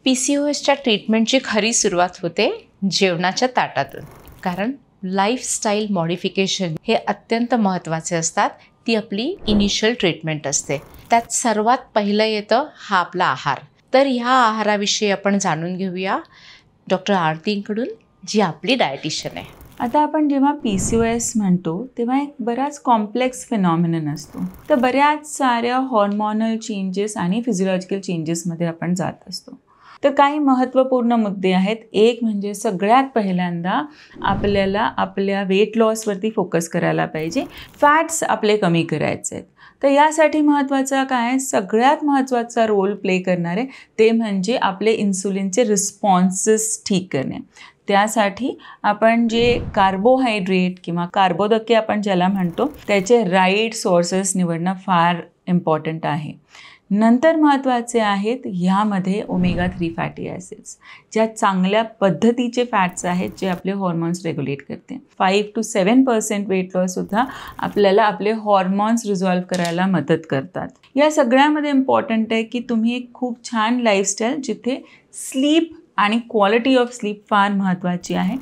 PCOSच्या ट्रीटमेंटची खरी सुरुवात होते जेवणाच्या ताटातून, कारण लाईफस्टाईल मॉडिफिकेशन हे अत्यंत महत्त्वाचे असतात. ती आपली इनिशियल ट्रीटमेंट असते. त्यात सर्वात पहिलं येतं हा आपला आहार. तर ह्या आहाराविषयी आपण जाणून घेऊया डॉक्टर आरतींकडून, जी आपली डायटिशियन आहे. आता आपण जेव्हा PCOS म्हणतो तेव्हा एक बराच कॉम्प्लेक्स फिनॉमिनन असतो. तर बऱ्याच साऱ्या हॉर्मोनल चेंजेस आणि फिजिओलॉजिकल चेंजेसमध्ये आपण जात असतो. तर काही महत्त्वपूर्ण मुद्दे आहेत. एक म्हणजे सगळ्यात पहिल्यांदा आपल्याला आपल्या वेट लॉसवरती फोकस करायला पाहिजे. फॅट्स आपले कमी करायचे आहेत. तर यासाठी महत्त्वाचं काय, सगळ्यात महत्त्वाचा रोल प्ले करणारे ते म्हणजे आपले इन्सुलिनचे रिस्पॉन्सेस ठीक करणे. त्यासाठी आपण जे कार्बोहायड्रेट किंवा कार्बोदके आपण ज्याला म्हणतो त्याचे राईट सोर्सेस निवडणं फार इम्पॉर्टंट आहे. नंतर महत्त्वाचे आहेत ह्यामध्ये ओमेगा 3 फॅटी ॲसिड्स, ज्या चांगल्या पद्धतीचे फॅट्स आहेत जे आपले हॉर्मोन्स रेग्युलेट करते. 5 to 7% वेट लॉससुद्धा आपल्याला आपले हॉर्मोन्स रिझॉल्व्ह करायला मदत करतात. या सगळ्यामध्ये इम्पॉर्टंट आहे की तुम्ही एक खूप छान लाईफस्टाईल जिथे स्लीप आणि क्वालिटी ऑफ स्लीप फार महत्त्वाची आहे